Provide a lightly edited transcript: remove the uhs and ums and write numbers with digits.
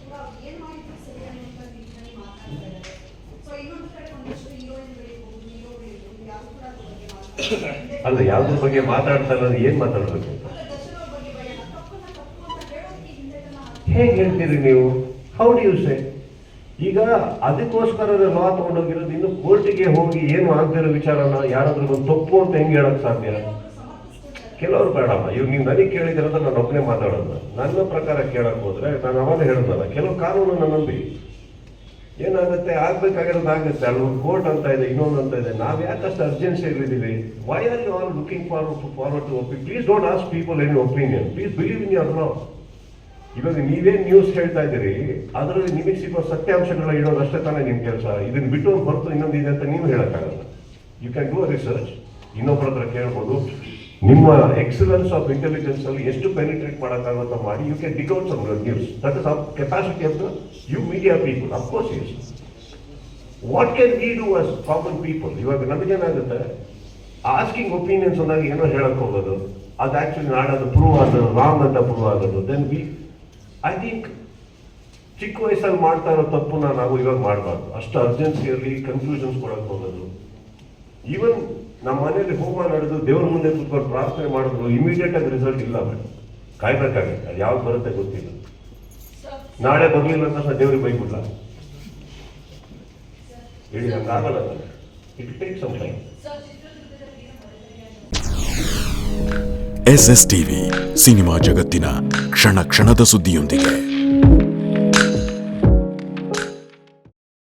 ಕೂಡ ಅವ್ರು ಏನ್ ಮಾಡಿದ್ರು ಸರಿ ಅನ್ನುವಂಥ ನಿಟ್ಟಿನಲ್ಲಿ ಮಾತಾಡ್ತಾ ಇದ್ದಾರೆ. ಸೊ ಇನ್ನೊಂದು ಕಡೆ ಒಂದಷ್ಟು ಹೀರೋಯಿನ್ಗಳಿರ್ಬೋದು, ಹೀರೋಗಳಿರ್ಬೋದು, ಯಾರು ಕೂಡ ಅದ್ರ ಬಗ್ಗೆ ಮಾತಾಡ್ತಾರೆ. ಅಲ್ಲ, ಯಾವ್ದ್ರ ಬಗ್ಗೆ ಮಾತಾಡ್ತಾ ಇಲ್ಲ, ಏನ್ ಮಾತಾಡ್ಬೇಕು? ದರ್ಶನ್ ಅವ್ರ ಬಗ್ಗೆ ಭಯ, ತಪ್ಪನ್ನ ತಪ್ಪು ಅಂತ ಹೇಳೋದಕ್ಕೆ ಹಿಂದೆ ಹೇಗೆ ಹೇಳ್ತೀರಿ ನೀವು? How do you say? ಈಗ ಅದಕ್ಕೋಸ್ಕರ ಲಾ ತಗೊಂಡೋಗಿರೋದು, ಇನ್ನು ಕೋರ್ಟಿಗೆ ಹೋಗಿ ಏನು ಆಗ್ದಿರೋ ವಿಚಾರನ ಯಾರಾದ್ರೂ ಒಂದು ತಪ್ಪು ಅಂತ ಹೆಂಗೆ ಹೇಳಕ್ ಸಾಧ್ಯ? ಕೆಲವರು ಬೇಡಮ್ಮ. ಇವಾಗ ನೀವು ನನಗೆ ಕೇಳಿದ್ರಂತ ನಾನು ಒಬ್ಬನೇ ಮಾತಾಡೋದು. ನನ್ನ ಪ್ರಕಾರ ಕೇಳಕ್ ಹೋದ್ರೆ ನಾನು ಅವಾಗ ಹೇಳೋದಲ್ಲ, ಕೆಲವು ಕಾನೂನನ್ನ ನಂಬಿ ಏನಾಗುತ್ತೆ, ಆಗ್ಬೇಕಾಗಿರೋದು ಆಗುತ್ತೆ. ಅಲ್ಲಿ ಒಂದು ಕೋರ್ಟ್ ಅಂತ ಇದೆ, ಇನ್ನೊಂದು ಅಂತ ಇದೆ. ನಾವ್ ಯಾಕಷ್ಟು ಅರ್ಜೆನ್ಸಿ ಇದ್ದೀವಿ? Why are you all looking forward to opinion? Please don't ask people any opinion. Please believe in your law. ಇವಾಗ ನೀವೇನ್ ನ್ಯೂಸ್ ಹೇಳ್ತಾ ಇದ್ದೀರಿ, ಅದರಲ್ಲಿ ನಿಮಗೆ ಸಿಗೋ ಸತ್ಯಾಂಶಗಳ ಇಡೋದು ಅಷ್ಟೇ ತಾನೇ ನಿಮ್ ಕೆಲಸ. ಇದನ್ನ ಬಿಟ್ಟು ಹೊರತು ಇನ್ನೊಂದು ಇದೆ ಅಂತ ನೀವು ಹೇಳಕ್ಕಾಗಲ್ಲ. ಯು ಕ್ಯಾನ್ ಡೂ ರಿಸರ್ಚ್, ಇನ್ನೊಬ್ಬರ ಹತ್ರ ಕೇಳ್ಬೋದು. ನಿಮ್ಮ ಎಕ್ಸಲೆನ್ಸ್ ಆಫ್ ಇಂಟೆಲಿಜೆನ್ಸ್ ಅಲ್ಲಿ ಎಷ್ಟು ಪೆನಿಟ್ರೇಟ್ ಮಾಡೋಕ್ಕಾಗುತ್ತೋ ಮಾಡಿ. You can dig out some news. That is of capacity of you media people. Of course is. What can we do as common people? ಇವಾಗ ನಮಗೇನಾಗುತ್ತೆ, ಆಸ್ಕಿಂಗ್ ಒಪಿನಿಯನ್ಸ್ ಅಂದಾಗ ಏನೋ ಹೇಳಕ್ ಹೋಗೋದು, ಅದು ಆಕ್ಚುಲಿ ನಾಳೆ ಅದು ಪ್ರೂವ್ ಆಗೋದು, ರಾಂಗ್ ಅಂತ ಪ್ರೂವ್ ಆಗೋದು. ದೆನ್ ವಿ ಐ ಥಿಂಕ್ ಚಿಕ್ಕ ವಯಸ್ಸಲ್ಲಿ ಮಾಡ್ತಾ ಇರೋ ತಪ್ಪನ್ನ ನಾವು ಇವಾಗ ಮಾಡಬಾರ್ದು. ಅಷ್ಟು ಅರ್ಜೆನ್ಸಿಯಲ್ಲಿ ಕನ್ಫ್ಯೂಷನ್ಸ್ ಕೊಡಕ್ಕೆ ಹೋಗೋದು. ಈವನ್ ನಮ್ಮ ಮನೆಯಲ್ಲಿ ಹೋಮ ನಡೆದು ದೇವ್ರ ಮುಂದೆ ಕೂತ್ಕೊಂಡು ಪ್ರಾರ್ಥನೆ ಮಾಡಿದ್ರು ಇಮಿಡಿಯೇಟ್ ಆಗಿ ರಿಸಲ್ಟ್ ಇಲ್ಲ ಮೇಡಮ್, ಕಾಯ್ಬೇಕಾಗುತ್ತೆ. ಅದು ಯಾವ್ದು ಬರುತ್ತೆ ಗೊತ್ತಿಲ್ಲ. ನಾಳೆ ಬರ್ಲಿಲ್ಲ ಅಂತ ದೇವ್ರಿಗೆ ಬೈಬಿಡ್ಲ ಹೇಳಿ? ಹಂಗಾಗಲ್ಲ. It take some time. SS TV, cinema ಜಗತ್ತಿನ ಕ್ಷಣ ಕ್ಷಣದ ಸುದ್ದಿಯೊಂದಿಗೆ.